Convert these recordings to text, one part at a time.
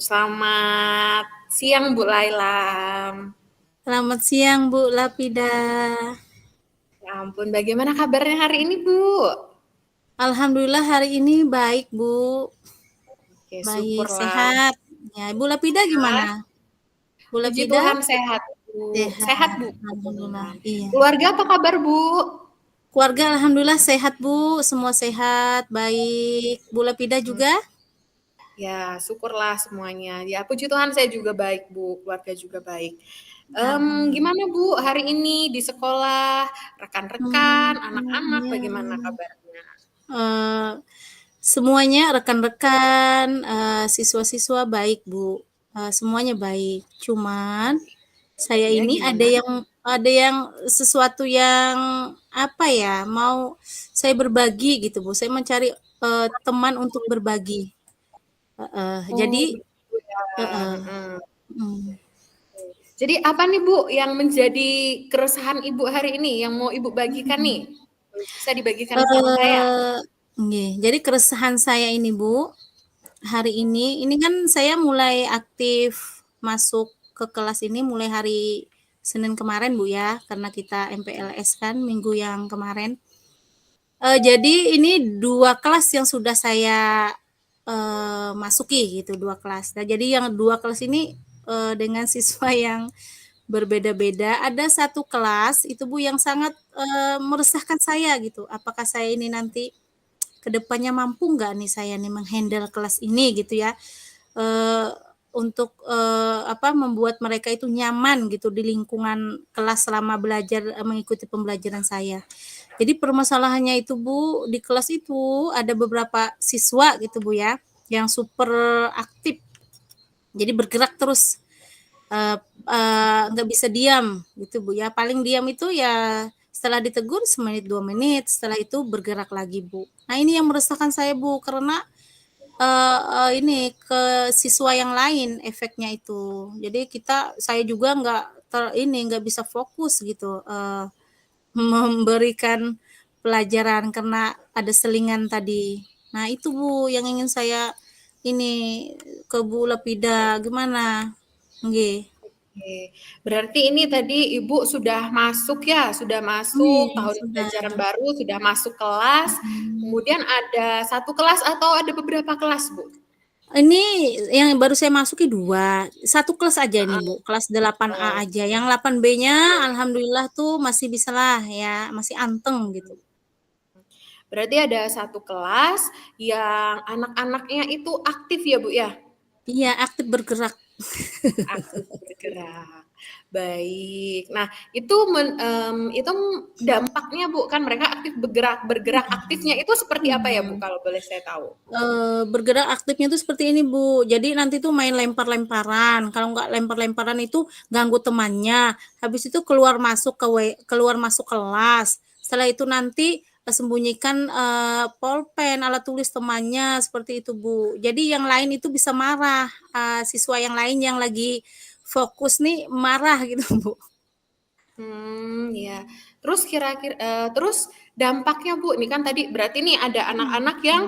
Selamat siang Bu Laila. Selamat siang Bu Lapida. Ya ampun, bagaimana kabarnya hari ini Bu? Alhamdulillah hari ini baik Bu, Oke, baik syukurlah. sehat. Ya, Bu Lapida Sehat. gimana? Bu Puji Lapida Tuhan sehat Bu. sehat. Sehat Bu, puji Alhamdulillah. Tuhan. Iya. Keluarga apa kabar Bu? Keluarga alhamdulillah sehat Bu, semua sehat, baik. Bu Lapida Hmm, juga? Ya, syukurlah semuanya. Ya, puji Tuhan saya juga baik Bu, keluarga juga baik. Alhamdulillah. Gimana Bu hari ini di sekolah, rekan-rekan, anak-anak, Ya. bagaimana kabarnya? Eh, semuanya rekan-rekan, siswa-siswa baik Bu. Semuanya baik. Cuman saya Ya, ini gimana? ada yang sesuatu yang apa ya, mau saya berbagi gitu Bu. Saya mencari teman untuk berbagi. Jadi Oh, begitu ya. heeh, Mm. mm. Jadi apa nih Bu yang menjadi keresahan Ibu hari ini yang mau Ibu bagikan nih? Bisa dibagikan sama saya? Eh, nggih. Jadi keresahan saya ini Bu, hari ini kan saya mulai aktif masuk ke kelas ini mulai hari Senin kemarin Bu ya, karena kita MPLS kan minggu yang kemarin. Jadi ini 2 kelas yang sudah saya, masuki gitu, 2 kelas. Nah, jadi yang 2 kelas ini, dengan siswa yang berbeda-beda. Ada satu kelas itu Bu yang sangat, meresahkan saya gitu. Apakah saya ini nanti ke depannya mampu nggak nih saya nih meng-handle kelas ini gitu ya, eee, untuk, apa, membuat mereka itu nyaman gitu di lingkungan kelas selama belajar, mengikuti pembelajaran saya. Jadi permasalahannya itu Bu, di kelas itu ada beberapa siswa gitu Bu ya, yang super aktif. Jadi bergerak terus, eee nggak bisa diam gitu Bu ya. Paling diam itu ya setelah ditegur semenit, 2 menit, setelah itu bergerak lagi Bu. Nah ini yang meresahkan saya Bu, karena, ini ke siswa yang lain efeknya itu. Jadi saya juga nggak bisa fokus gitu, memberikan pelajaran karena ada selingan tadi. Nah itu Bu yang ingin saya ini ke Bu Lapida, gimana? Nggih. Oke. Berarti ini tadi Ibu sudah masuk ya, sudah masuk Nggih, tahun sudah. pelajaran baru, sudah masuk kelas, Mhm. kemudian ada satu kelas atau ada beberapa kelas, Bu? Ini yang baru saya masuki 2, 1 kelas aja ini Heeh. Bu, kelas 8A Oh, aja, yang 8B-nya alhamdulillah tuh masih bisalah ya, masih anteng gitu. berarti ada satu kelas yang anak-anaknya itu aktif ya, Bu, ya? Iya, aktif bergerak. Aktif bergerak. Baik. Nah, itu dampaknya, Bu, kan mereka aktif bergerak bergerak Iya, aktifnya itu seperti apa ya, Bu, iya. kalau boleh saya tahu? Bergerak aktifnya tuh seperti ini Bu, jadi nanti tuh main lempar-lemparan, kalau nggak lempar-lemparan itu ganggu temannya, habis itu keluar masuk kelas, setelah itu nanti, sembunyikan, polpen, alat tulis temannya, seperti itu Bu. Jadi yang lain itu bisa marah, siswa yang lain yang lagi fokus nih marah gitu Bu. Ya. Terus terus dampaknya, Bu, ini kan tadi berarti nih ada anak-anak yang,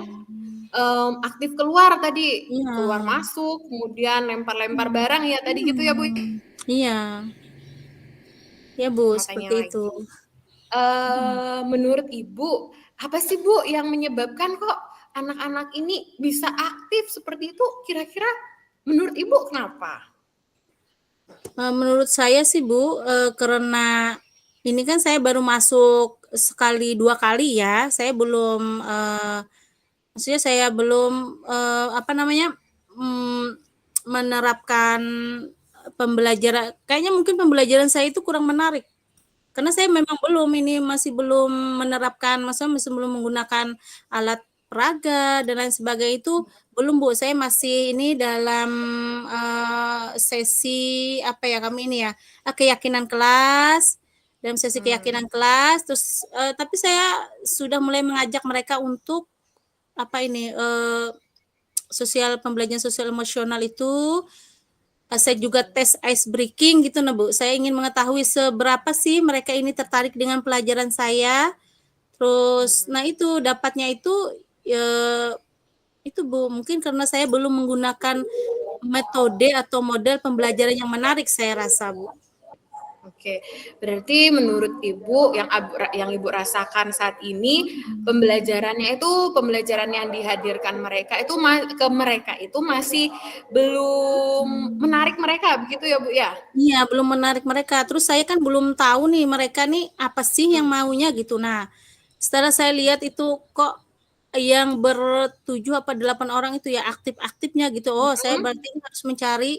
aktif keluar tadi, Iya, keluar masuk, kemudian lempar-lempar mhm, barang ya tadi gitu ya, Bu? iya, iya Bu, Mau tanya seperti itu. lagi. Menurut Ibu, apa sih Bu yang menyebabkan kok anak-anak ini bisa aktif seperti itu? Kira-kira menurut Ibu kenapa? Menurut saya sih Bu, karena ini kan saya baru masuk sekali, 2 kali ya, saya belum, maksudnya saya belum, apa namanya, mmm, menerapkan pembelajaran kayaknya mungkin pembelajaran saya itu kurang menarik. Karena saya memang masih belum menerapkan, maksudnya masih belum menggunakan alat peraga dan lain sebagainya itu belum, Bu. Saya masih ini dalam, sesi apa ya, kami ini ya, keyakinan kelas, dalam sesi Mmm, keyakinan kelas, terus, tapi saya sudah mulai mengajak mereka untuk apa ini, pembelajaran sosial emosional itu, saya juga tes ice breaking gitu nah, Bu. Saya ingin mengetahui seberapa sih mereka ini tertarik dengan pelajaran saya, terus mhm. nah itu dapatnya itu, eee, itu Bu, mungkin karena saya belum menggunakan metode atau model pembelajaran yang menarik saya rasa, Bu. Oke, berarti menurut Ibu yang Ibu rasakan saat ini pembelajarannya itu pembelajaran yang dihadirkan mereka itu ke mereka itu masih belum menarik mereka begitu ya Bu ya? Iya, belum menarik mereka. Terus saya kan belum tahu nih mereka nih apa sih yang maunya gitu. Nah, setelah saya lihat itu kok yang ber-7 apa 8 orang itu ya aktif-aktifnya gitu. Oh, saya Mhm. berarti harus mencari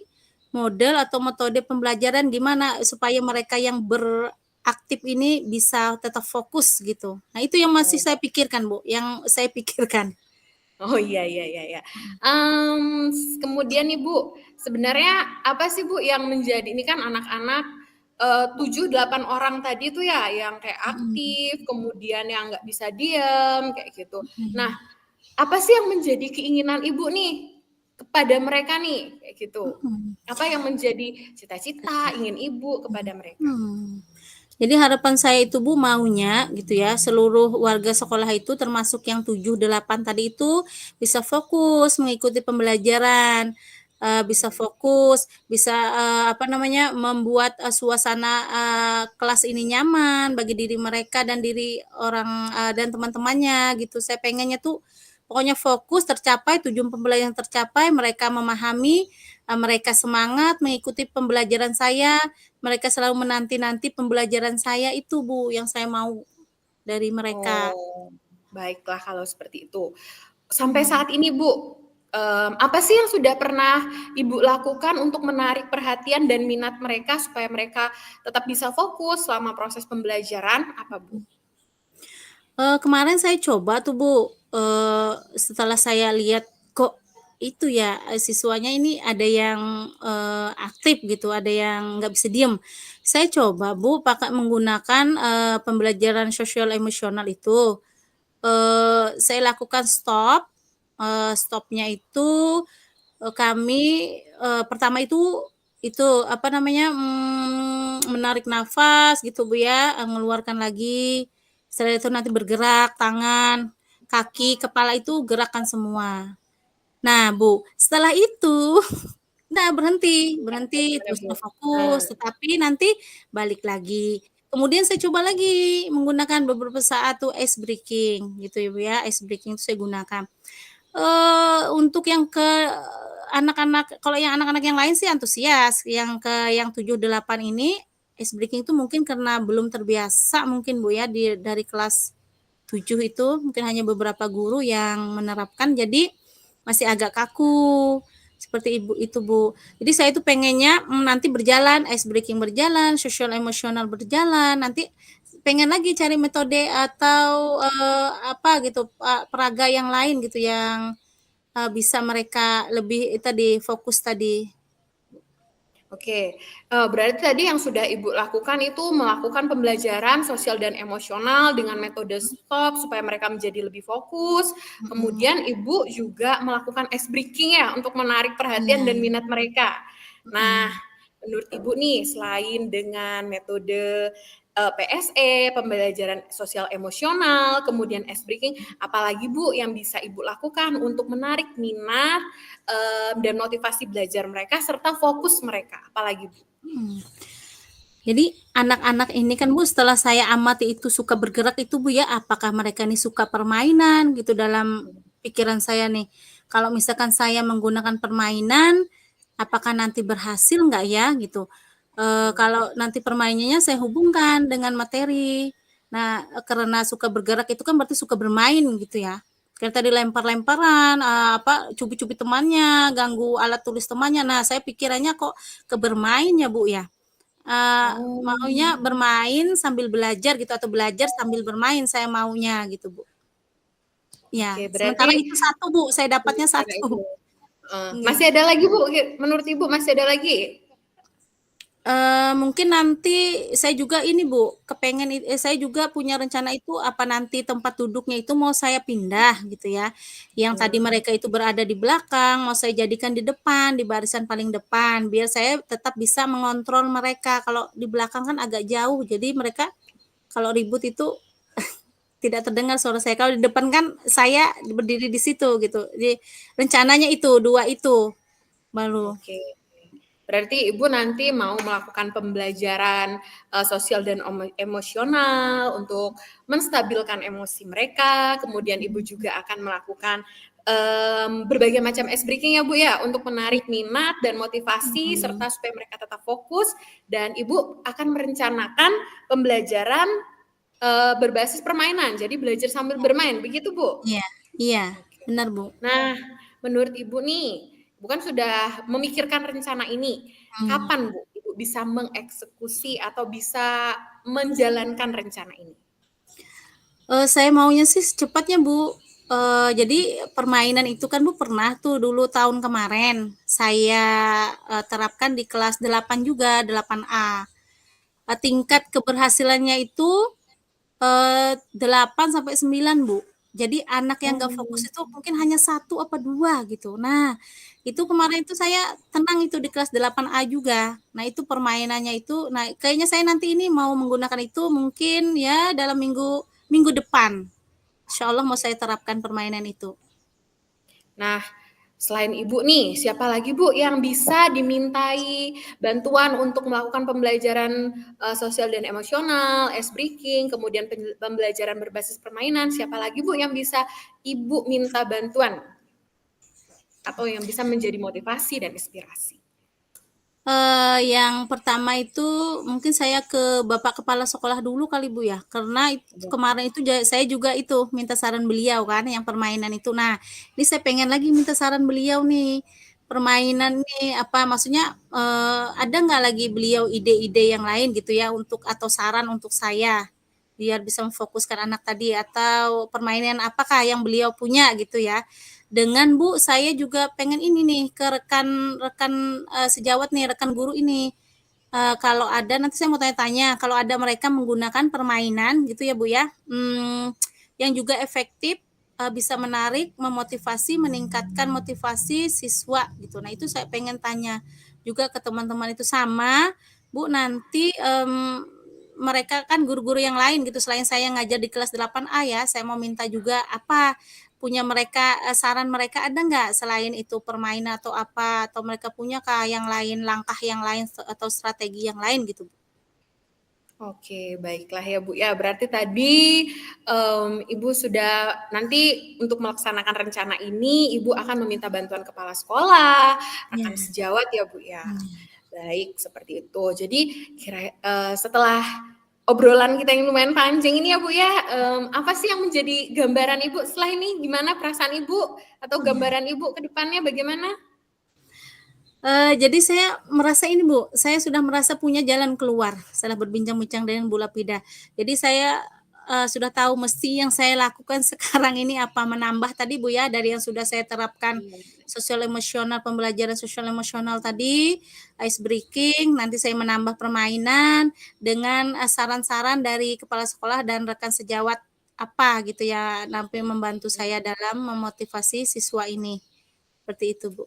model atau metode pembelajaran gimana supaya mereka yang beraktif ini bisa tetap fokus gitu. Nah, itu yang masih Oh. saya pikirkan, Bu, yang saya pikirkan. Oh iya iya iya iya. Mhm. Kemudian nih Bu, sebenarnya apa sih Bu yang menjadi ini kan anak-anak 7, 8 orang tadi tuh ya yang kayak Mhm. aktif, kemudian yang nggak bisa diem kayak gitu. Nah, Mhm. apa sih yang menjadi keinginan Ibu nih kepada mereka nih kayak gitu? Mhm. Apa yang menjadi cita-cita ingin Ibu kepada mereka? Hmm. Jadi harapan saya itu Bu maunya gitu ya, seluruh warga sekolah itu termasuk yang 7 8 tadi itu bisa fokus mengikuti pembelajaran, bisa fokus, bisa, apa namanya, membuat, suasana, kelas ini nyaman bagi diri mereka dan diri orang, dan teman-temannya gitu. Saya pengennya tuh pokoknya fokus, tercapai, tujuan pembelajaran tercapai, mereka memahami, mereka semangat mengikuti pembelajaran saya, mereka selalu menanti-nanti pembelajaran saya itu, Bu, yang saya mau dari mereka. Oh, baiklah kalau seperti itu. Sampai Mhm. saat ini Bu, apa sih yang sudah pernah Ibu lakukan untuk menarik perhatian dan minat mereka supaya mereka tetap bisa fokus selama proses pembelajaran, apa Bu? Kemarin saya coba tuh, Bu, setelah saya lihat kok itu ya, siswanya ini ada yang, aktif gitu, ada yang nggak bisa diem. Saya coba, Bu, pakai menggunakan, pembelajaran sosial emosional itu. Saya lakukan stopnya itu, kami, pertama itu apa namanya, menarik nafas gitu, Bu, ya, mengeluarkan lagi, setelah itu nanti bergerak tangan, kaki, kepala itu gerakan semua. Nah, Bu, setelah itu nah berhenti berhenti, Gimana terus Bu? Nah, fokus, tetapi nanti balik lagi. Kemudian saya coba lagi menggunakan beberapa saat tuh ice breaking gitu ya, Bu, ya, ice breaking itu saya gunakan. Untuk yang ke anak-anak kalau yang anak-anak yang lain sih antusias, yang 7 8 ini ice breaking itu mungkin karena belum terbiasa mungkin, Bu, ya, dari kelas 7 itu mungkin hanya beberapa guru yang menerapkan jadi masih agak kaku, seperti Ibu itu, Bu. Jadi saya itu pengennya, nanti berjalan, ice breaking berjalan, sosial emosional berjalan, nanti pengen lagi cari metode atau, apa gitu, peraga yang lain gitu yang, bisa mereka lebih tadi, fokus tadi. oke, berarti tadi yang sudah Ibu lakukan itu melakukan pembelajaran sosial dan emosional dengan metode STOP supaya mereka menjadi lebih fokus, Mhm, kemudian Ibu juga melakukan ice breaking ya untuk menarik perhatian dan iya, minat mereka. Nah, mhm, menurut Ibu nih selain dengan metode, PSE, pembelajaran sosial emosional, kemudian ice breaking, apalagi Bu yang bisa Ibu lakukan untuk menarik minat, dan motivasi belajar mereka serta fokus mereka, apalagi Bu? mhm. Jadi anak-anak ini kan, Bu, setelah saya amati itu suka bergerak itu, Bu, ya, apakah mereka nih suka permainan gitu dalam pikiran saya nih. Kalau misalkan saya menggunakan permainan, apakah nanti berhasil nggak ya gitu. Kalau nanti permainannya saya hubungkan dengan materi. Nah, karena suka bergerak itu kan berarti suka bermain gitu ya. Kayak tadi lempar-lemparan, apa, cubit-cubit temannya, ganggu alat tulis temannya. Nah, saya pikirannya kok ke bermain ya, Bu, ya. Maunya Oh, bermain sambil belajar gitu atau belajar sambil bermain saya maunya gitu, Bu. Iya, oke berarti sementara itu satu, Bu, saya dapatnya sementara satu. itu Nggih. masih ada lagi Bu, menurut Ibu masih ada lagi? Mungkin nanti saya juga ini, Bu, saya juga punya rencana itu apa nanti tempat duduknya itu mau saya pindah gitu ya, yang tadi Mmm, mereka itu berada di belakang, mau saya jadikan di depan, di barisan paling depan, biar saya tetap bisa mengontrol mereka. Kalau di belakang kan agak jauh, jadi mereka kalau ribut itu tidak terdengar suara saya, kalau di depan kan saya berdiri di situ gitu. Jadi rencananya itu, 2 itu. baru. Oke. Berarti Ibu nanti mau melakukan pembelajaran sosial dan emosional untuk menstabilkan emosi mereka, kemudian Ibu juga akan melakukan berbagai macam ice breaking ya Bu ya, untuk menarik minat dan motivasi Mhm. serta supaya mereka tetap fokus, dan Ibu akan merencanakan pembelajaran berbasis permainan, jadi belajar sambil bermain, begitu Bu? Iya iya, Oke. benar Bu. Nah, menurut Ibu nih, Ibu kan sudah memikirkan rencana ini. Mmm. Kapan Bu, Ibu bisa mengeksekusi atau bisa menjalankan rencana ini? Saya maunya sih secepatnya, Bu. Jadi permainan itu kan Bu pernah tuh dulu tahun kemarin saya, terapkan di kelas 8 juga, 8A. Tingkat keberhasilannya itu, 8 sampai 9, Bu. Jadi anak yang nggak Oh. fokus itu mungkin hanya 1 apa 2 gitu. Nah, itu kemarin itu saya tenang itu di kelas 8A juga. Nah, itu permainannya itu nah kayaknya saya nanti ini mau menggunakan itu mungkin ya dalam minggu minggu depan. Insya Allah mau saya terapkan permainan itu. Nah, selain Ibu nih, siapa lagi Bu yang bisa dimintai bantuan untuk melakukan pembelajaran sosial dan emosional, ice breaking, kemudian pembelajaran berbasis permainan, siapa lagi Bu yang bisa Ibu minta bantuan atau yang bisa menjadi motivasi dan inspirasi? Yang pertama itu mungkin saya ke Bapak Kepala Sekolah dulu kali, Bu, ya, karena kemarin itu saya juga itu minta saran beliau kan yang permainan itu. Nah, ini saya pengen lagi minta saran beliau nih, permainan nih apa maksudnya, ada nggak lagi beliau ide-ide yang lain gitu ya untuk atau saran untuk saya, biar bisa memfokuskan anak tadi atau permainan apakah yang beliau punya gitu ya. Dengan Bu, saya juga pengen ini nih ke rekan-rekan, sejawat nih, rekan guru ini, kalau ada nanti saya mau tanya-tanya, kalau ada mereka menggunakan permainan gitu ya, Bu, ya, yang juga efektif, bisa menarik, memotivasi, meningkatkan motivasi siswa gitu. Nah, itu saya pengen tanya juga ke teman-teman itu. Sama, Bu, nanti, mereka kan guru-guru yang lain gitu selain saya ngajar di kelas 8A ya, saya mau minta juga apa punya mereka, saran mereka ada nggak selain itu permainan atau apa, atau mereka punyakah yang lain, langkah yang lain atau strategi yang lain gitu, Bu? Oke, baiklah ya Bu ya. Berarti tadi Ibu sudah nanti untuk melaksanakan rencana ini, Ibu akan meminta bantuan kepala sekolah, Iya, rekan sejawat ya Bu ya. iya. Baik, seperti itu. Jadi setelah obrolan kita yang lumayan panjang ini ya Bu ya, apa sih yang menjadi gambaran Ibu setelah ini? Gimana perasaan Ibu atau Iya. gambaran Ibu ke depannya bagaimana? Jadi saya merasa ini Bu, saya sudah merasa punya jalan keluar setelah berbincang-bincang dengan Bu Lapida. Jadi saya, sudah tahu mesti yang saya lakukan sekarang ini apa, menambah tadi Bu ya, dari yang sudah saya terapkan Iya. sosial emosional, pembelajaran sosial emosional tadi, ice breaking, nanti saya menambah permainan dengan, saran-saran dari kepala sekolah dan rekan sejawat apa gitu ya, nanti membantu saya dalam memotivasi siswa ini, seperti itu Bu.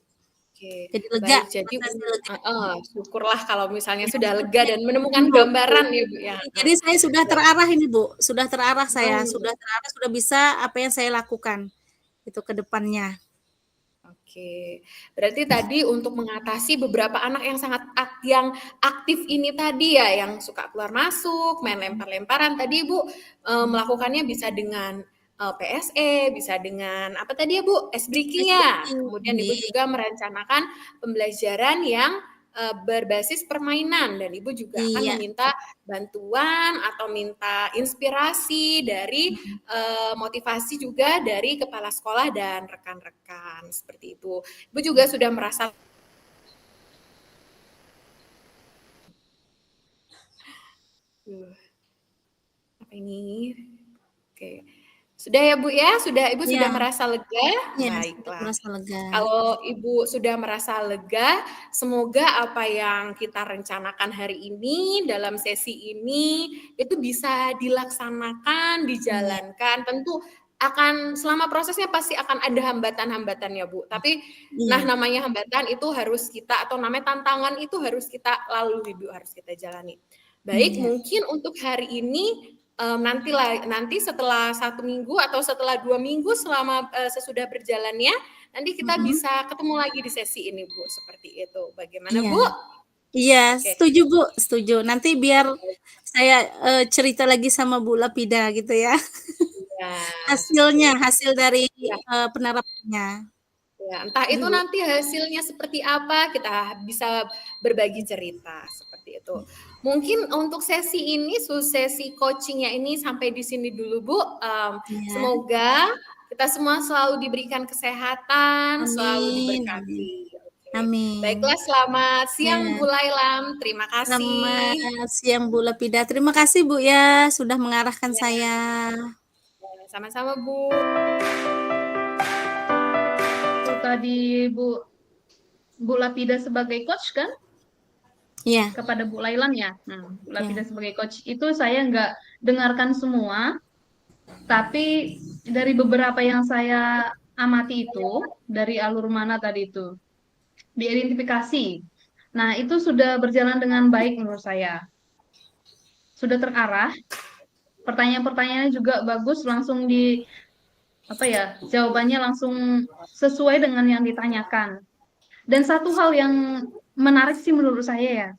Oke, Jadi lega, baik. Jadi merasa lega. heeh, syukurlah kalau misalnya Iya, sudah lega syukurnya dan menemukan betul gambaran ya, Bu, ya, jadi heeh. saya sudah Baik, terarah ini, Bu, sudah terarah saya, oh, sudah terarah, sudah bisa apa yang saya lakukan, itu ke depannya. oke. Berarti tadi untuk mengatasi beberapa anak yang sangat yang aktif ini tadi ya, yang suka keluar masuk, main Mhm, lempar-lemparan, tadi Ibu, mhm. melakukannya bisa dengan, PSE, bisa dengan apa tadi ya, Bu, ice breaking Ice ya? breaking, Kemudian Ibu iya, juga merencanakan pembelajaran yang, berbasis permainan, dan Ibu juga akan iya, meminta bantuan atau minta inspirasi dari mhm, motivasi juga dari kepala sekolah dan rekan-rekan, seperti itu. Ibu juga sudah merasa apa ini? Oke. Sudah ya, Bu, ya? Ibu iya, sudah merasa lega? iya, sudah Baiklah. merasa lega. Kalau Ibu sudah merasa lega, semoga apa yang kita rencanakan hari ini, dalam sesi ini, itu bisa dilaksanakan, Iya, dijalankan. Tentu akan selama prosesnya pasti akan ada hambatan-hambatannya, Bu. Tapi, nah iya, namanya hambatan itu harus kita atau namanya tantangan itu harus kita lalui, Bu, harus kita jalani. Baik, iya, mungkin untuk hari ini nanti setelah 1 minggu atau setelah 2 minggu selama, sesudah berjalannya, nanti kita Mhm. bisa ketemu lagi di sesi ini, Bu, seperti itu. Bagaimana, Iya. Bu? Iya, Oke. setuju, Bu, setuju. Nanti biar saya, cerita lagi sama Bu Lapida gitu ya, Iya, seperti hasilnya, itu. hasil dari, Iya. penerapannya. Ya, entah Gitu, itu Bu. nanti hasilnya seperti apa, kita bisa berbagi cerita, seperti itu. Mungkin untuk sesi ini, sesi coaching-nya ini sampai di sini dulu, Bu, Iya. semoga kita semua selalu diberikan kesehatan, selalu Amin amin. diberkati, oke. Amin. Baiklah, selamat siang, Iya. Bu Lailam, terima Selamat kasih. siang, Bu Lapida. Terima kasih, Bu, ya, sudah mengarahkan Ya, saya. sama-sama, Bu. Itu tadi Bu Lapida sebagai coach kan Iya kepada Bu Lailan ya. Bu iya. Lapida sebagai coach itu saya nggak dengarkan semua, tapi dari beberapa yang saya amati itu dari alur mana tadi itu diidentifikasi. Nah, itu sudah berjalan dengan baik menurut saya. Sudah terarah, pertanyaan-pertanyaannya juga bagus, langsung di apa ya, jawabannya langsung sesuai dengan yang ditanyakan. Dan satu hal yang menarik sih menurut saya ya,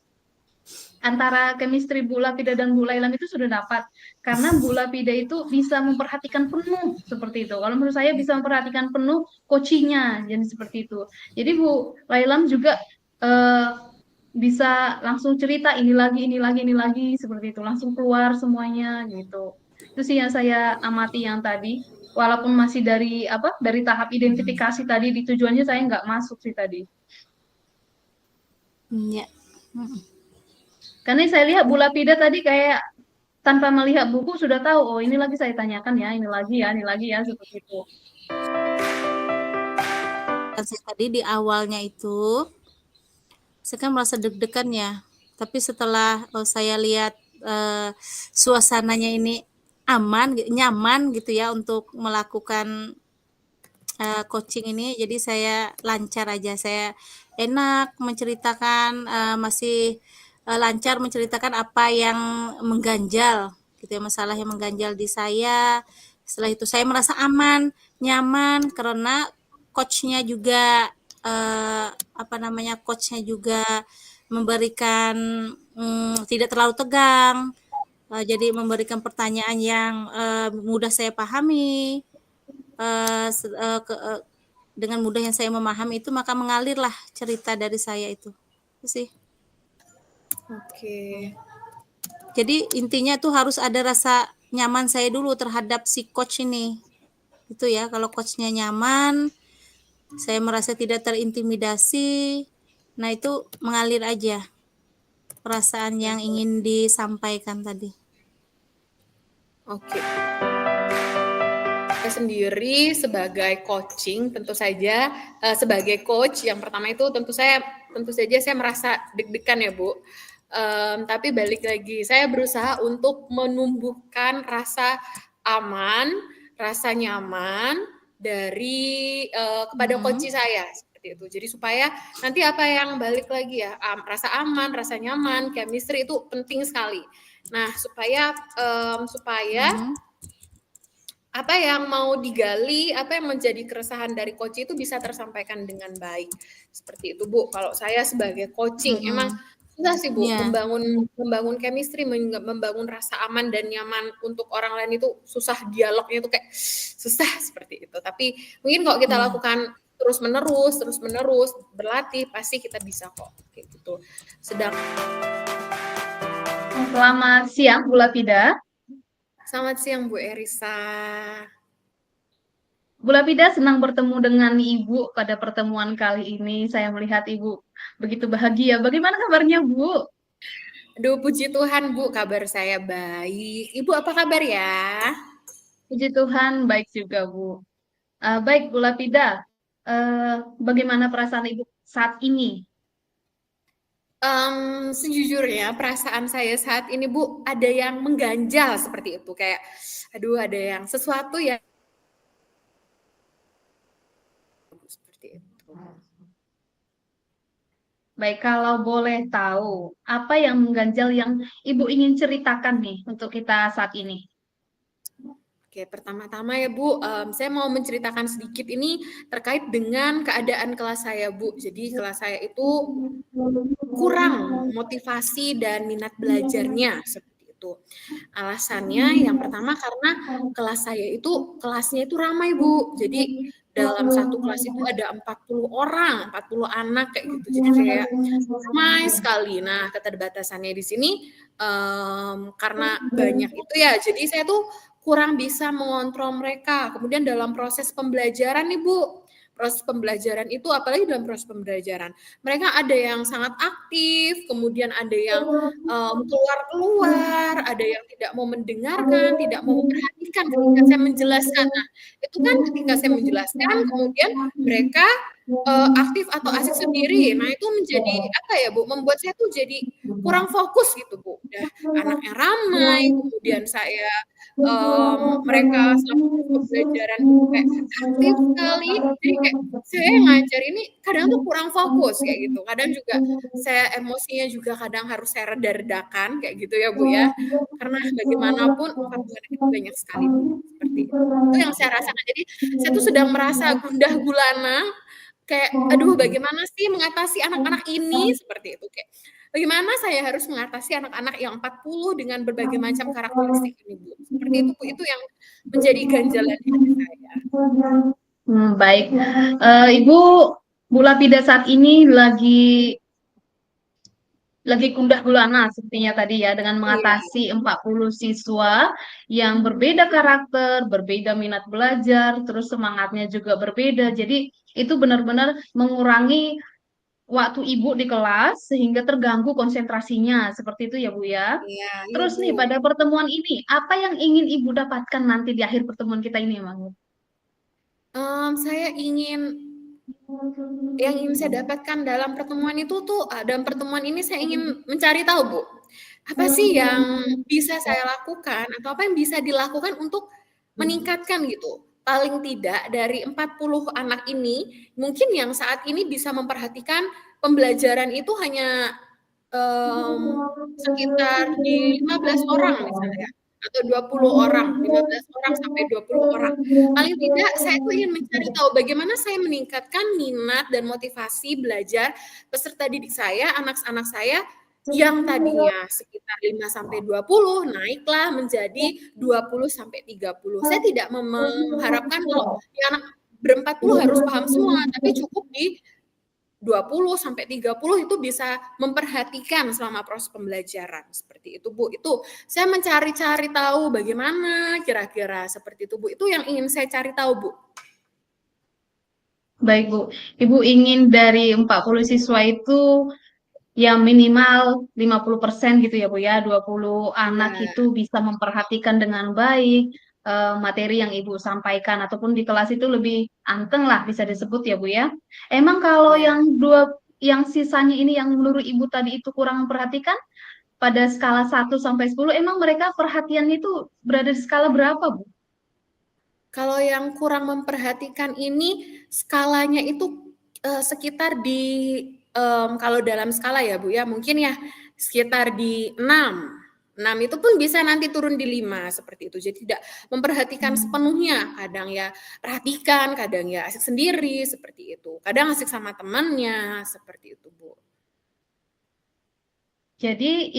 antara chemistry Bu Lapida dan Bu Lailan itu sudah dapat. Karena Bu Lapida itu bisa memperhatikan penuh seperti itu. Kalau menurut saya bisa memperhatikan penuh coachingnya, jadi seperti itu. Jadi Bu Lailan juga eh, bisa langsung cerita ini lagi, ini lagi seperti itu. Langsung keluar semuanya gitu. Itu sih yang saya amati yang tadi. Walaupun masih dari apa dari tahap identifikasi tadi di tujuannya saya nggak masuk sih tadi. Iya. Mhm. Karena saya lihat Bu Lapida tadi kayak tanpa melihat buku sudah tahu, oh ini lagi saya tanyakan ya, ini lagi ya, seperti itu. Saya tadi di awalnya itu, saya kan merasa deg-degan ya, tapi setelah, saya lihat, suasananya ini aman, nyaman gitu ya untuk melakukan, coaching ini, jadi saya lancar aja, saya enak menceritakan, masih, lancar menceritakan apa yang mengganjal gitu ya, masalah yang mengganjal di saya. Setelah itu saya merasa aman, nyaman karena coach-nya juga, apa namanya, coach-nya juga memberikan, tidak terlalu tegang, jadi memberikan pertanyaan yang, mudah saya pahami, eee, se eee, ke dengan mudah yang saya memahami itu, maka mengalirlah cerita dari saya itu sih. Oke. Jadi intinya tuh harus ada rasa nyaman saya dulu terhadap si coach ini, gitu ya. Kalau coach-nya nyaman, saya merasa tidak terintimidasi, nah itu mengalir aja perasaan yang ingin disampaikan tadi. Oke. Saya sendiri sebagai coaching tentu saja, sebagai coach yang pertama itu tentu saja saya merasa deg-degan ya, Bu. Tapi balik lagi, saya berusaha untuk menumbuhkan rasa aman, rasa nyaman dari, kepada Mhm, coach saya, seperti itu. Jadi supaya nanti apa yang balik lagi ya, rasa aman, rasa nyaman, chemistry itu penting sekali. Nah, supaya mhm, apa yang mau digali, apa yang menjadi keresahan dari coach itu bisa tersampaikan dengan baik. Seperti itu, Bu. Kalau saya sebagai coaching emang mhm, susah sih, Bu, iya, membangun chemistry, membangun rasa aman dan nyaman untuk orang lain itu susah, dialognya itu kayak susah seperti itu. Tapi mungkin kalau kita iya. lakukan terus-menerus berlatih pasti kita bisa kok kayak gitu. Selamat siang, Bu Lapida. Selamat siang, Bu Erisa. Bu Lapida senang bertemu dengan Ibu pada pertemuan kali ini. Saya melihat Ibu begitu bahagia. Bagaimana kabarnya, Bu? Aduh, puji Tuhan, Bu, kabar saya baik. Ibu apa kabar ya? Puji Tuhan, baik juga, Bu. Baik, Bu Lapida. Bagaimana perasaan Ibu saat ini? Sejujurnya perasaan saya saat ini, Bu, ada yang mengganjal seperti itu. Kayak, aduh, ada yang sesuatu yang seperti itu. Baik, kalau boleh tahu, apa yang mengganjal yang Ibu ingin ceritakan nih untuk kita saat ini? Oke, pertama-tama ya Bu, saya mau menceritakan sedikit ini terkait dengan keadaan kelas saya Bu. Jadi kelas saya itu kurang motivasi dan minat belajarnya seperti itu. Alasannya yang pertama karena kelas saya itu kelasnya itu ramai Bu. Jadi dalam satu kelas itu ada 40 orang, 40 anak kayak gitu. Jadi kayak ramai sekali. Nah, keterbatasannya di sini karena banyak itu ya. Jadi saya tuh kurang bisa mengontrol mereka. Kemudian dalam proses pembelajaran nih Bu, proses pembelajaran itu apalagi dalam proses pembelajaran mereka ada yang sangat aktif, kemudian ada yang keluar-keluar, ada yang tidak mau mendengarkan, tidak mau memperhatikan ketika saya menjelaskan. Nah, itu kan ketika saya menjelaskan, kemudian mereka aktif atau asik sendiri. Nah, itu menjadi apa ya, Bu, membuat saya tuh jadi kurang fokus gitu, Bu. Udah anaknya ramai, kemudian saya mereka selama proses pembelajaran itu kayak aktif sekali, jadi kayak saya ngajar ini kadang tuh kurang fokus kayak gitu. Kadang juga saya emosinya juga kadang harus saya reda-redakan kayak gitu ya, Bu, ya. Karena bagaimanapun 40 anak itu banyak sekali, Bu, seperti itu. Itu yang saya rasakan. Jadi saya tuh sedang merasa gundah gulana, kayak, "Aduh bagaimana sih mengatasi anak-anak ini?" Seperti itu, kayak, "Bagaimana saya harus mengatasi anak-anak yang 40 dengan berbagai macam karakteristik ini, Bu?" Seperti itu, Bu, itu yang menjadi ganjalan di hati saya. Baik. Ibu, Bu Lapida saat ini lagi gundah gulana sepertinya tadi ya dengan Iya, mengatasi 40 siswa yang berbeda karakter, berbeda minat belajar, terus semangatnya juga berbeda. Jadi itu benar-benar mengurangi waktu Ibu di kelas sehingga terganggu konsentrasinya. Seperti itu ya, Bu ya. iya, iya, Terus Bu. nih pada pertemuan ini, apa yang ingin Ibu dapatkan nanti di akhir pertemuan kita ini, Mang? Saya ingin yang ingin saya dapatkan dalam pertemuan itu tuh, dalam pertemuan ini saya ingin mencari tahu, Bu, apa sih yang bisa saya lakukan atau apa yang bisa dilakukan untuk meningkatkan gitu, paling tidak dari 40 anak ini, mungkin yang saat ini bisa memperhatikan pembelajaran itu hanya, sekitar di 15 orang misalnya, atau 20 orang, 15 orang sampai 20 orang. Paling tidak saya tuh ingin mencari tahu bagaimana saya meningkatkan minat dan motivasi belajar peserta didik saya, anak-anak saya yang tadinya sekitar 5 sampai 20 naiklah menjadi 20 sampai 30. Saya tidak mengharapkan kalau ya anak ber-40 harus paham semua, tapi cukup di 20 sampai 30 itu bisa memperhatikan selama proses pembelajaran, seperti itu, Bu. Itu saya mencari-cari tahu bagaimana kira-kira seperti itu, Bu. Itu yang ingin saya cari tahu, Bu. Baik, Bu. Ibu ingin dari 40 siswa itu ya minimal 50% gitu ya Bu ya, 20 anak Iya, itu bisa memperhatikan dengan baik materi yang Ibu sampaikan ataupun di kelas itu lebih anteng lah bisa disebut ya Bu ya. Emang kalau iya. yang sisanya ini yang menurut Ibu tadi itu kurang memperhatikan pada skala 1 sampai 10 emang mereka perhatiannya itu berada di skala berapa Bu? Kalau yang kurang memperhatikan ini skalanya itu, sekitar di, kalau dalam skala ya, Bu, ya, mungkin ya sekitar di 6. 6 itu pun bisa nanti turun di 5 seperti itu. Jadi tidak memperhatikan sepenuhnya, kadang ya perhatikan, kadang ya asik sendiri, seperti itu. Kadang asik sama temannya, seperti itu, Bu. Jadi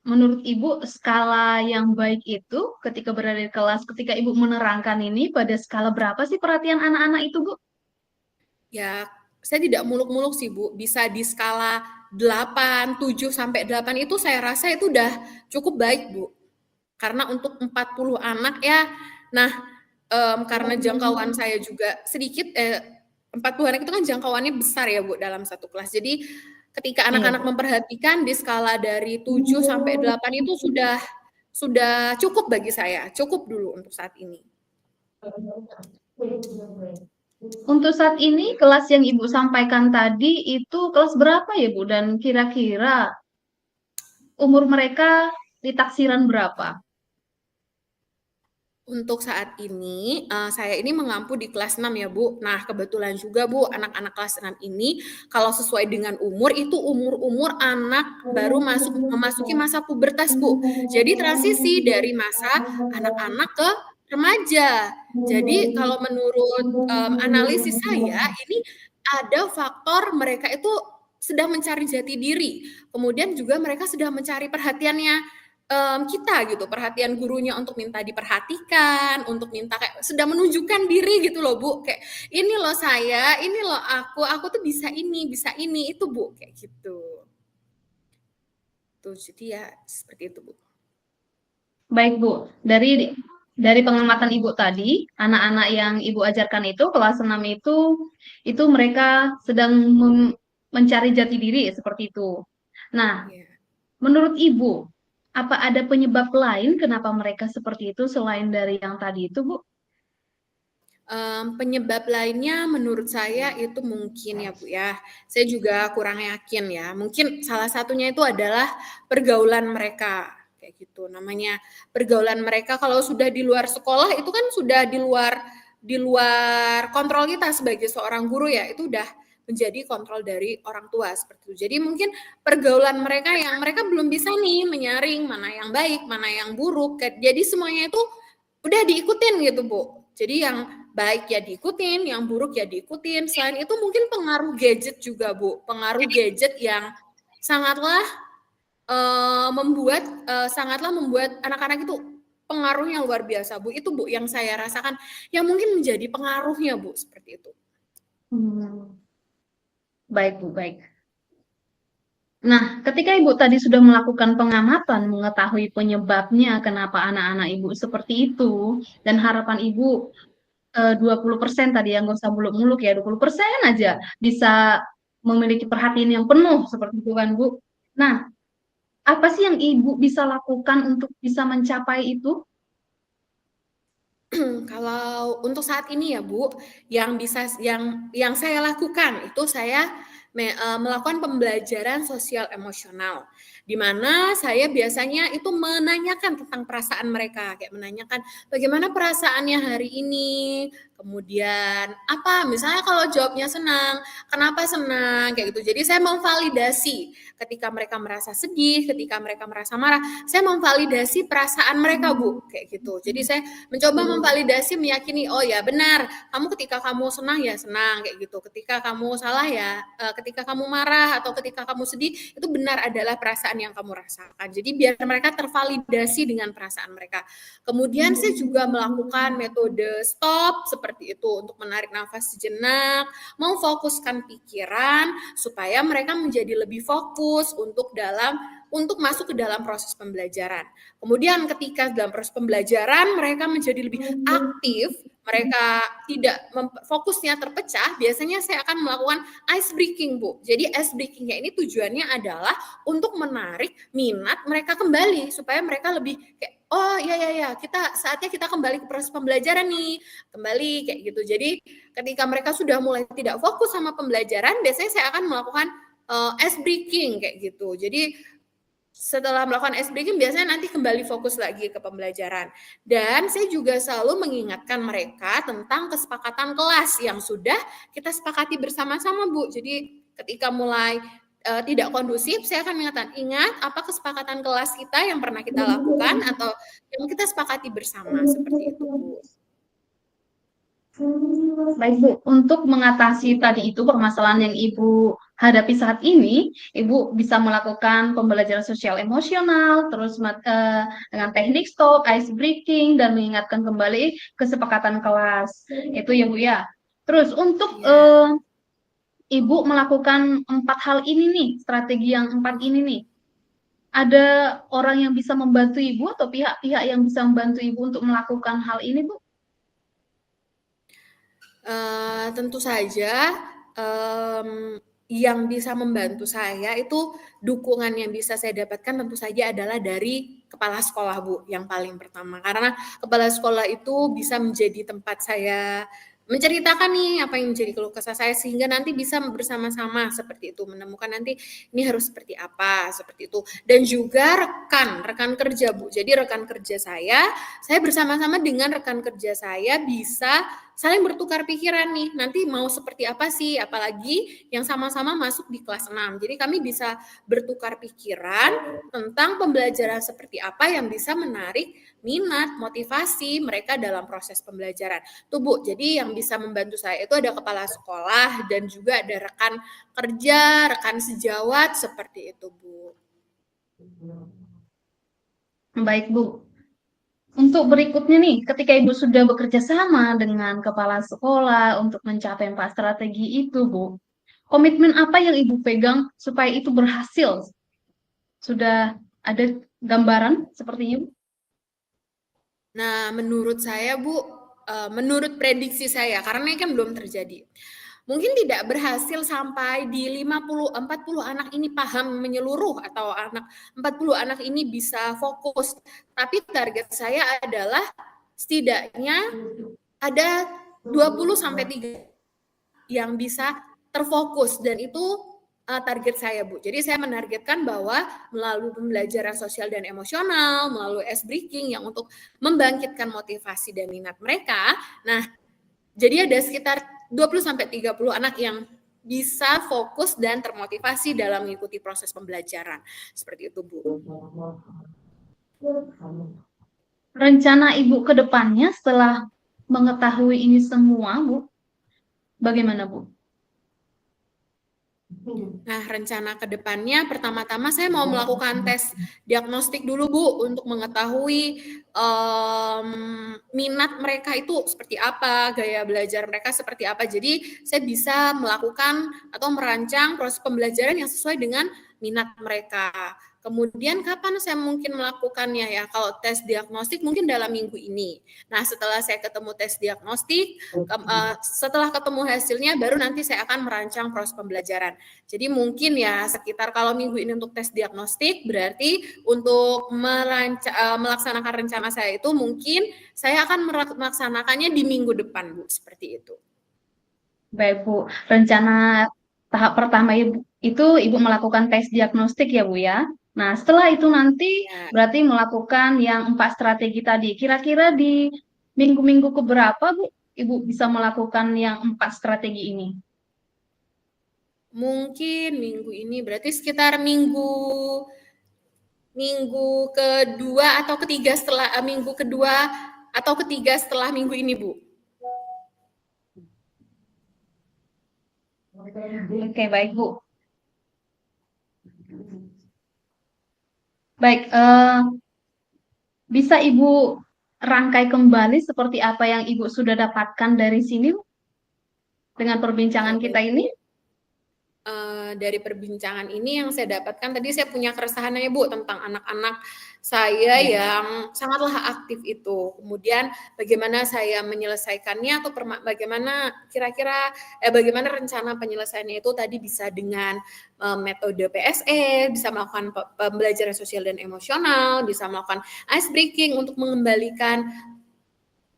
menurut Ibu skala yang baik itu ketika berada di kelas, ketika Ibu menerangkan ini pada skala berapa sih perhatian anak-anak itu Bu? Ya, saya tidak muluk-muluk sih, Bu. Bisa di skala 8, 7 sampai 8 itu saya rasa itu udah cukup baik, Bu. Karena untuk 40 anak ya, nah, karena jangkauan saya juga sedikit, 40 anak itu kan jangkauannya besar ya, Bu, dalam satu kelas. Jadi ketika Iya, anak-anak Bu. memperhatikan di skala dari 7 sampai 8 itu sudah cukup bagi saya, cukup dulu untuk saat ini. Untuk saat ini kelas yang Ibu sampaikan tadi itu kelas berapa ya Bu? Dan kira-kira umur mereka di taksiran berapa? Untuk saat ini, saya ini mengampu di kelas 6 ya, Bu. Nah, kebetulan juga, Bu, anak-anak kelas 6 ini kalau sesuai dengan umur, itu umur-umur anak baru memasuki masa pubertas, Bu. Jadi transisi dari masa anak-anak ke remaja. Jadi kalau menurut, analisis saya, ini ada faktor mereka itu sedang mencari jati diri, kemudian juga mereka sedang mencari perhatiannya kita gitu, perhatian gurunya untuk minta diperhatikan, untuk minta kayak sedang menunjukkan diri gitu loh, Bu. Kayak, "Ini loh saya, ini loh aku tuh bisa ini, itu, Bu." Kayak gitu. Tuh, jadi ya seperti itu, Bu. Baik, Bu. Dari pengamatan Ibu tadi, anak-anak yang Ibu ajarkan itu kelas 6 itu mereka sedang mencari jati diri seperti itu. Nah, Iya. menurut Ibu, apa ada penyebab lain kenapa mereka seperti itu selain dari yang tadi itu, Bu? Penyebab lainnya menurut saya itu mungkin ya, Bu, ya, saya juga kurang yakin ya, mungkin salah satunya itu adalah pergaulan mereka, kayak gitu. Namanya pergaulan mereka kalau sudah di luar sekolah itu kan sudah di luar kontrol kita sebagai seorang guru ya, itu udah menjadi kontrol dari orang tua, seperti itu. Jadi mungkin pergaulan mereka yang mereka belum bisa nih menyaring mana yang baik, mana yang buruk, jadi semuanya itu udah diikutin gitu, Bu. Jadi yang baik ya diikutin, yang buruk ya diikutin. Selain itu mungkin pengaruh gadget juga, Bu. Pengaruh gadget yang sangatlah sangatlah membuat anak-anak itu pengaruhnya luar biasa, Bu. Itu, Bu, yang saya rasakan yang mungkin menjadi pengaruhnya, Bu, seperti itu. Baik, Bu, baik. Nah, ketika Ibu tadi sudah melakukan pengamatan, mengetahui penyebabnya kenapa anak-anak Ibu seperti itu, dan harapan Ibu 20% tadi yang nggak usah muluk-muluk ya, 20% aja bisa memiliki perhatian yang penuh seperti itu kan, Bu. Nah, apa sih yang Ibu bisa lakukan untuk bisa mencapai itu? Kalau untuk saat ini ya, Bu, yang saya lakukan itu saya melakukan pembelajaran sosial emosional, di mana saya biasanya itu menanyakan tentang perasaan mereka, kayak menanyakan bagaimana perasaannya hari ini, kemudian apa, misalnya kalau jawabnya senang, kenapa senang, kayak gitu. Jadi saya memvalidasi ketika mereka merasa sedih, ketika mereka merasa marah, saya memvalidasi perasaan mereka, Bu, kayak gitu. Jadi saya mencoba memvalidasi, meyakini, oh ya benar, kamu ketika kamu senang ya senang kayak gitu, ketika kamu salah ya, ketika kamu marah atau ketika kamu sedih itu benar adalah perasaan yang kamu rasakan. Jadi biar mereka tervalidasi dengan perasaan mereka. Kemudian saya juga melakukan metode stop seperti itu untuk menarik nafas sejenak, memfokuskan pikiran supaya mereka menjadi lebih fokus untuk masuk ke dalam proses pembelajaran. Kemudian ketika dalam proses pembelajaran mereka menjadi lebih aktif, mereka tidak fokusnya terpecah, biasanya saya akan melakukan ice breaking, Bu. Jadi ice breakingnya ini tujuannya adalah untuk menarik minat mereka kembali supaya mereka lebih kayak oh ya saatnya kita kembali ke proses pembelajaran nih, kembali kayak gitu. Jadi ketika mereka sudah mulai tidak fokus sama pembelajaran, biasanya saya akan melakukan ice breaking kayak gitu. Jadi setelah melakukan ice breaking biasanya nanti kembali fokus lagi ke pembelajaran. Dan saya juga selalu mengingatkan mereka tentang kesepakatan kelas yang sudah kita sepakati bersama-sama, Bu. Jadi ketika mulai tidak kondusif, saya akan mengingatkan, ingat apa kesepakatan kelas kita yang pernah kita lakukan atau yang kita sepakati bersama, seperti itu, Bu. Baik, Bu. Untuk mengatasi tadi itu permasalahan yang Ibu hadapi saat ini, Ibu bisa melakukan pembelajaran sosial emosional, terus dengan teknik stop, ice breaking, dan mengingatkan kembali kesepakatan kelas. Itu ya, Bu ya. Terus untuk Ya. Ibu melakukan 4 hal ini nih, strategi yang 4 ini nih. Ada orang yang bisa membantu Ibu atau pihak-pihak yang bisa membantu Ibu untuk melakukan hal ini, Bu? Tentu saja, yang bisa membantu saya itu dukungan yang bisa saya dapatkan tentu saja adalah dari kepala sekolah, Bu, yang paling pertama. Karena kepala sekolah itu bisa menjadi tempat saya menceritakan nih apa yang menjadi keluh kesah saya sehingga nanti bisa bersama-sama seperti itu menemukan nanti ini harus seperti apa seperti itu dan juga rekan kerja Bu. Jadi rekan kerja saya bersama-sama dengan rekan kerja saya bisa saling bertukar pikiran nih nanti mau seperti apa sih apalagi yang sama-sama masuk di kelas 6. Jadi kami bisa bertukar pikiran tentang pembelajaran seperti apa yang bisa menarik minat, motivasi mereka dalam proses pembelajaran. Tuh Bu, jadi yang bisa membantu saya itu ada kepala sekolah dan juga ada rekan kerja, rekan sejawat seperti itu Bu. Baik, Bu. Untuk berikutnya nih, ketika Ibu sudah bekerja sama dengan kepala sekolah untuk mencapai 4 strategi itu, Bu, komitmen apa yang Ibu pegang supaya itu berhasil? Sudah ada gambaran seperti itu? Nah, menurut saya Bu, menurut prediksi saya, karena ini kan belum terjadi. Mungkin tidak berhasil sampai di 40 anak ini paham menyeluruh atau 40 anak ini bisa fokus. Tapi target saya adalah setidaknya ada 20 sampai 3 yang bisa terfokus dan itu target saya Bu. Jadi saya menargetkan bahwa melalui pembelajaran sosial dan emosional, melalui ice breaking yang untuk membangkitkan motivasi dan minat mereka. Nah, jadi ada sekitar 20 sampai 30 anak yang bisa fokus dan termotivasi dalam mengikuti proses pembelajaran. Seperti itu, Bu. Rencana Ibu ke depannya setelah mengetahui ini semua, Bu, bagaimana, Bu? Nah, rencana ke depannya pertama-tama saya mau melakukan tes diagnostik dulu Bu untuk mengetahui minat mereka itu seperti apa, gaya belajar mereka seperti apa. Jadi saya bisa melakukan atau merancang proses pembelajaran yang sesuai dengan minat mereka. Kemudian kapan saya mungkin melakukannya ya? Kalau tes diagnostik mungkin dalam minggu ini. Nah, setelah saya ketemu tes diagnostik, setelah ketemu hasilnya baru nanti saya akan merancang proses pembelajaran. Jadi mungkin ya sekitar kalau minggu ini untuk tes diagnostik berarti untuk melaksanakan rencana saya itu mungkin saya akan melaksanakannya di minggu depan Bu, seperti itu. Baik, Bu. Rencana tahap pertama itu Ibu melakukan tes diagnostik ya, Bu ya. Nah, setelah itu nanti Ya. berarti melakukan yang 4 strategi tadi. Kira-kira di minggu-minggu keberapa, Bu, Ibu bisa melakukan yang 4 strategi ini? Mungkin minggu ini berarti sekitar minggu kedua atau ketiga setelah minggu kedua atau ketiga setelah minggu ini Bu. Oke, baik Bu. Baik, bisa Ibu rangkai kembali seperti apa yang Ibu sudah dapatkan dari sini Bu? Dengan perbincangan kita ini? Dari perbincangan ini yang saya dapatkan tadi saya punya keresahan ya Bu tentang anak-anak saya yang sangatlah aktif itu. Kemudian bagaimana saya menyelesaikannya atau bagaimana kira-kira bagaimana rencana penyelesaiannya itu tadi bisa dengan metode PSE, bisa melakukan pembelajaran sosial dan emosional, bisa melakukan ice breaking untuk mengembalikan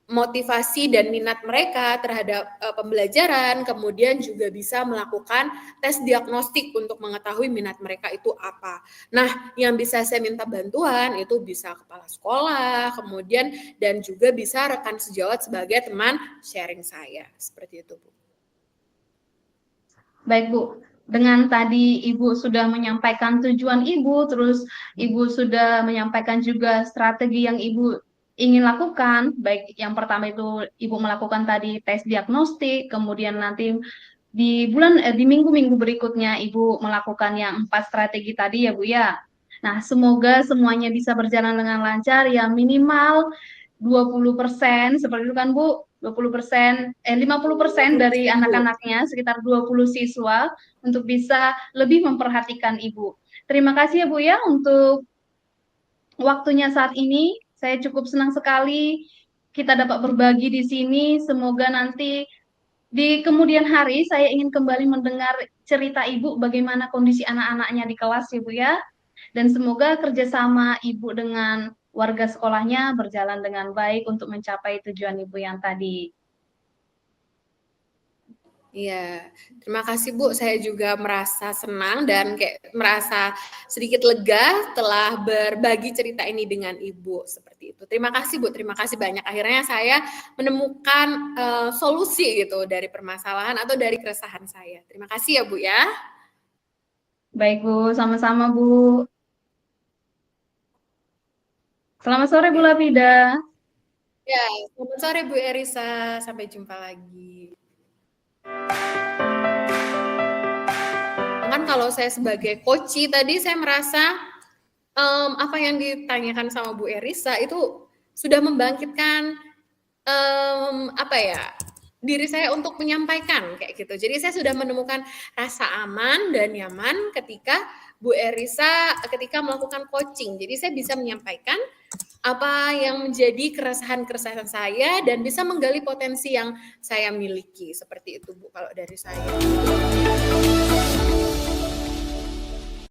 motivasi dan minat mereka terhadap pembelajaran, kemudian juga bisa melakukan tes diagnostik untuk mengetahui minat mereka itu apa. Nah, yang bisa saya minta bantuan itu bisa kepala sekolah, kemudian dan juga bisa rekan sejawat sebagai teman sharing saya. Seperti itu, Bu. Baik, Bu. Dengan tadi Ibu sudah menyampaikan tujuan Ibu, terus Ibu sudah menyampaikan juga strategi yang Ibu ingin lakukan, baik yang pertama itu Ibu melakukan tadi tes diagnostik, kemudian nanti di minggu-minggu berikutnya Ibu melakukan yang 4 strategi tadi ya Bu ya. Nah, semoga semuanya bisa berjalan dengan lancar ya minimal 20% seperti itu kan Bu, 50% 50% dari anak-anaknya sekitar 20 siswa untuk bisa lebih memperhatikan Ibu. Terima kasih ya Bu ya untuk waktunya saat ini. Saya cukup senang sekali kita dapat berbagi di sini. Semoga nanti di kemudian hari saya ingin kembali mendengar cerita Ibu bagaimana kondisi anak-anaknya di kelas Ibu ya. Dan semoga kerjasama Ibu dengan warga sekolahnya berjalan dengan baik untuk mencapai tujuan Ibu yang tadi. Iya, terima kasih Bu, saya juga merasa senang dan kayak merasa sedikit lega setelah berbagi cerita ini dengan Ibu, seperti itu. Terima kasih Bu, terima kasih banyak. Akhirnya saya menemukan solusi gitu dari permasalahan atau dari keresahan saya. Terima kasih ya Bu ya. Baik Bu, sama-sama Bu. Selamat sore Bu Lafida. Ya, selamat sore Bu Erisa, sampai jumpa lagi. Kan kalau saya sebagai coach tadi saya merasa apa yang ditanyakan sama Bu Erisa itu sudah membangkitkan apa ya, diri saya untuk menyampaikan kayak gitu. Jadi saya sudah menemukan rasa aman dan nyaman ketika Bu Erisa ketika melakukan coaching. Jadi saya bisa menyampaikan apa yang menjadi keresahan-keresahan saya dan bisa menggali potensi yang saya miliki. Seperti itu Bu kalau dari saya.